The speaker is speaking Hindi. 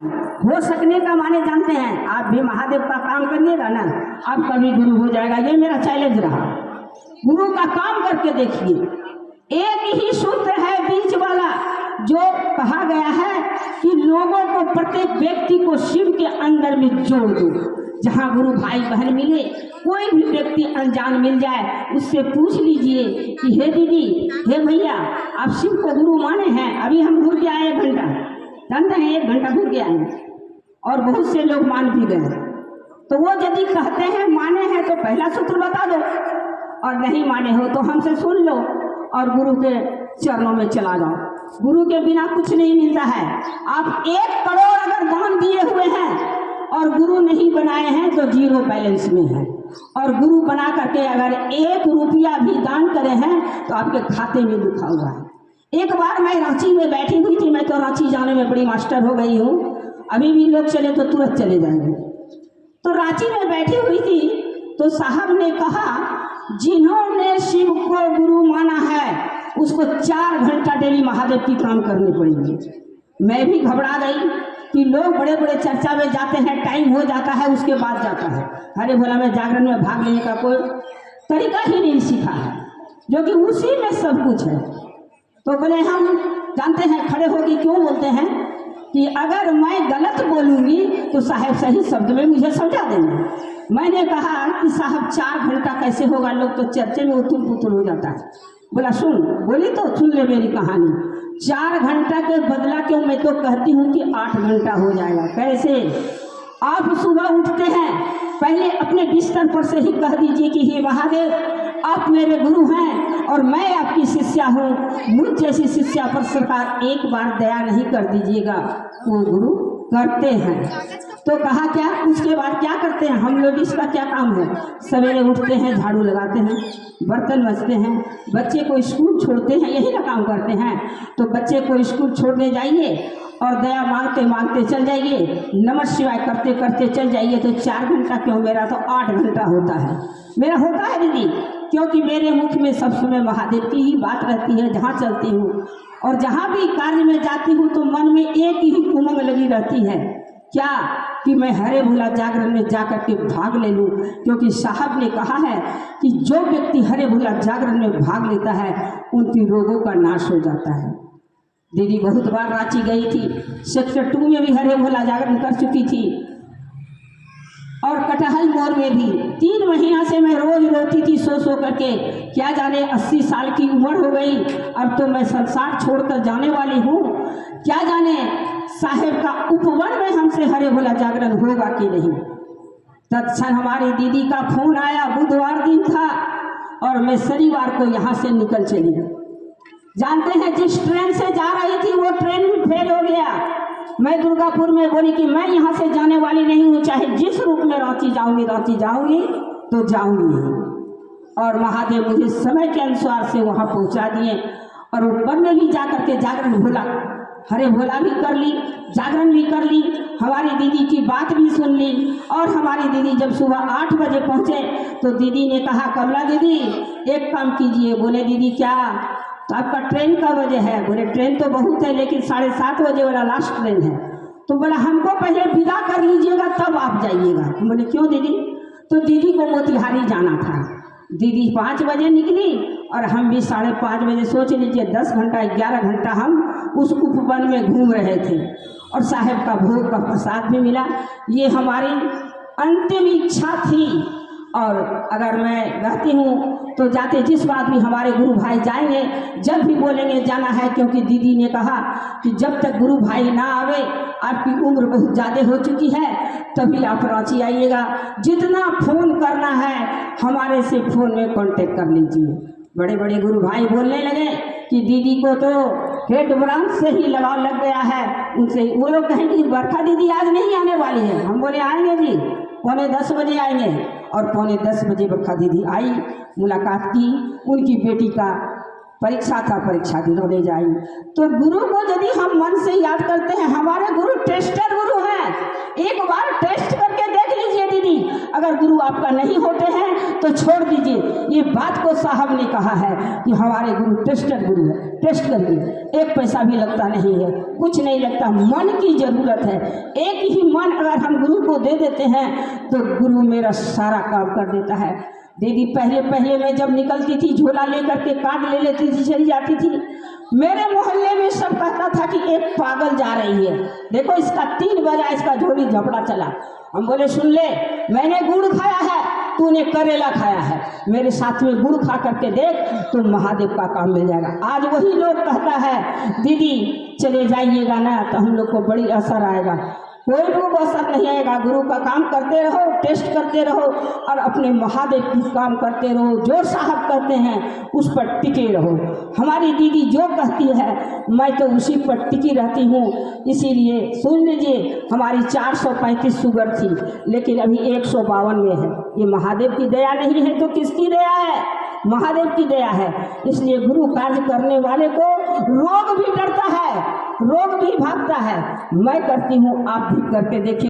हो सकने का माने जानते हैं, आप भी महादेव का काम करिएगा ना, आपका भी गुरु हो जाएगा। ये मेरा चैलेंज रहा। गुरु का काम करके देखिए। एक ही सूत्र है बीच वाला, जो कहा गया है कि लोगों को, प्रत्येक व्यक्ति को शिव के अंदर में जोड़ दो। जहाँ गुरु भाई बहन मिले, कोई भी व्यक्ति अनजान मिल जाए, उससे पूछ लीजिए कि हे दीदी, हे भैया, आप शिव को गुरु माने हैं? अभी हम घूर के आए 1 घंटा, जानते हैं 1 घंटा घूर के आए, और बहुत से लोग मान भी गए। तो वो यदि कहते हैं माने हैं तो पहला सूत्र बता दो, और नहीं माने हो तो हमसे सुन लो और गुरु के चरणों में चला जाओ। गुरु के बिना कुछ नहीं मिलता है। आप 1 करोड़ अगर दान दिए हुए हैं और गुरु नहीं बनाए हैं तो 0 बैलेंस में है, और गुरु बना करके अगर 1 रुपया भी दान करे हैं तो आपके खाते में लिखा हुआ है। एक बार मैं रांची में बैठी हुई थी, मैं तो रांची जाने में बड़ी मास्टर हो गई हूँ, अभी भी लोग चले तो तुरंत चले जाएंगे। तो रांची में बैठी हुई थी तो साहब ने कहा, जिन्होंने शिव को गुरु माना है उसको 4 घंटा डेली महादेव की काम करनी पड़ेगी। मैं भी घबरा गई कि लोग बड़े बड़े चर्चा में जाते हैं, टाइम हो जाता है उसके बाद जाता है। अरे भोला, में जागरण में भाग लेने का कोई तरीका ही नहीं सीखा है, जो कि उसी में सब कुछ है। तो बोले, हम जानते हैं, खड़े होगी क्यों बोलते हैं कि अगर मैं गलत बोलूँगी तो साहब सही शब्द में मुझे समझा देंगे। मैंने कहा कि साहब 4 घंटा कैसे होगा, लोग तो चर्चे में उथल पुथल हो जाता है। बोला, सुन, बोली तो सुन ले मेरी कहानी। 4 घंटा के बदला क्यों, मैं तो कहती हूँ कि 8 घंटा हो जाएगा। कैसे? आप सुबह उठते हैं, पहले अपने बिस्तर पर से ही कह दीजिए कि हे महादेव, आप मेरे गुरु हैं और मैं आपकी शिष्या हूँ, मुझ जैसी शिष्या पर सरकार एक बार दया नहीं कर दीजिएगा। वो गुरु करते हैं। तो कहा क्या, उसके बाद क्या करते हैं हम लोग, इसका क्या काम है? सवेरे उठते हैं, झाड़ू लगाते हैं, बर्तन मजते हैं, बच्चे को स्कूल छोड़ते हैं, यही ना काम करते हैं। तो बच्चे को स्कूल छोड़ने जाइए और दया मांगते मांगते चल जाइए, नमः शिवाय करते करते चल जाइए। तो 4 घंटा क्यों, मेरा तो 8 घंटा होता है। मेरा होता है दीदी, क्योंकि मेरे मुख में सब समय महादेव की ही बात रहती है जहाँ चलती हूँ, और जहाँ भी कार्य में जाती हूँ तो मन में एक ही उमंग लगी रहती है, क्या कि मैं हरे भोला जागरण में जाकर के भाग ले लूँ। क्योंकि साहब ने कहा है कि जो व्यक्ति हरे भोला जागरण में भाग लेता है उनकी रोगों का नाश हो जाता है। दीदी बहुत बार रांची गई थी, सेक्टर 2 में भी हरे भोला जागरण कर चुकी थी, और कटहल मोड़ में भी 3 महीना से मैं रोज रोती थी सो करके। क्या जाने 80 साल की उम्र हो गई, अब तो मैं संसार छोड़कर जाने वाली हूँ। क्या जाने साहेब का उपवन में हमसे हरे भोला जागरण होगा कि नहीं। तत्क्षण हमारी दीदी का फोन आया, बुधवार दिन था, और मैं शनिवार को यहाँ से निकल चली। जानते हैं, जिस ट्रेन से जा रही थी वो ट्रेन भी फेल हो गया। मैं दुर्गापुर में बोली कि मैं यहाँ से जाने वाली नहीं हूँ, चाहे जिस रूप में रांची जाऊँगी तो जाऊँगी। और महादेव मुझे समय के अनुसार से वहाँ पहुँचा दिए, और ऊपर में भी जा करके जागरण भोला, हरे भोला भी कर ली, जागरण भी कर ली, हमारी दीदी की बात भी सुन ली। और हमारी दीदी जब सुबह 8 बजे पहुँचे तो दीदी ने कहा, कमला दीदी एक काम कीजिए। बोले, दीदी क्या? तो आपका ट्रेन का बजे है? बोले, ट्रेन तो बहुत है लेकिन 7:30 बजे वाला लास्ट ट्रेन है। तो बोला, हमको पहले विदा कर लीजिएगा तब आप जाइएगा। बोले, क्यों दीदी? तो दीदी को मोतिहारी जाना था। दीदी 5 बजे निकली और हम भी 5:30 बजे, सोच लीजिए 10 घंटा 11 घंटा हम उस उपवन में घूम रहे थे, और साहेब का भोग का प्रसाद भी मिला। ये हमारी अंतिम इच्छा थी, और अगर मैं रहती हूँ तो जाते जिस बात भी हमारे गुरु भाई जाएंगे, जब भी बोलेंगे जाना है। क्योंकि दीदी ने कहा कि जब तक गुरु भाई ना आवे, आपकी उम्र बहुत ज़्यादा हो चुकी है, तभी आप रांची आइएगा। जितना फ़ोन करना है हमारे से फ़ोन में कांटेक्ट कर लीजिए। बड़े बड़े गुरु भाई बोलने लगे कि दीदी को तो हेड ब्रांच से ही लगाव लग गया है उनसे। वो लोग कहें कि बरखा दीदी आज नहीं आने वाली है। हम बोले, आएंगे जी, 9:45 बजे आएंगे। और 9:45 बजे बरखा दीदी आई, मुलाकात की, उनकी बेटी का परीक्षा था, परीक्षा दिलवाने जाई। तो गुरु को यदि हम मन से याद करते हैं, हमारे गुरु टेस्टर गुरु हैं। एक बार टेस्ट करके देख लीजिए दीदी, अगर गुरु आपका नहीं होते हैं तो तो छोड़ दीजिए। ये बात को साहब ने कहा है कि हमारे गुरु टेस्टेड गुरु है, टेस्ट करिए, एक पैसा भी लगता नहीं है, कुछ नहीं लगता, मन की ज़रूरत है। एक ही मन अगर हम गुरु को दे देते हैं तो गुरु मेरा सारा काम कर देता है। दीदी पहले मैं जब निकलती थी झोला लेकर के कार्ड ले लेती थी, चली जाती थी, मेरे मोहल्ले में सब कहता था कि एक पागल जा रही है, देखो इसका 3 बजा इसका झोली झपड़ा चला। हम बोले सुन ले, मैंने गुड़ खाया है, तूने करेला खाया है, मेरे साथ में गुड़ खा करके देख तो महादेव का काम मिल जाएगा। आज वही लोग कहता है दीदी चले जाइएगा ना तो हम लोग को बड़ी असर आएगा। कोई लोग असर नहीं आएगा। गुरु का काम करते रहो, टेस्ट करते रहो और अपने महादेव की काम करते रहो। जो साहब कहते हैं उस पर टिके रहो। हमारी दीदी जो कहती है मैं तो उसी पर टिकी रहती हूँ। इसीलिए सुन लीजिए, हमारी 435 शुगर थी लेकिन अभी 152 में है। ये महादेव की दया नहीं है तो किसकी दया है? महादेव की दया है। इसलिए गुरु कार्य करने वाले को रोग भी डरता है, रोग भी भागता है। मैं करती हूँ, आप भी करके देखिए।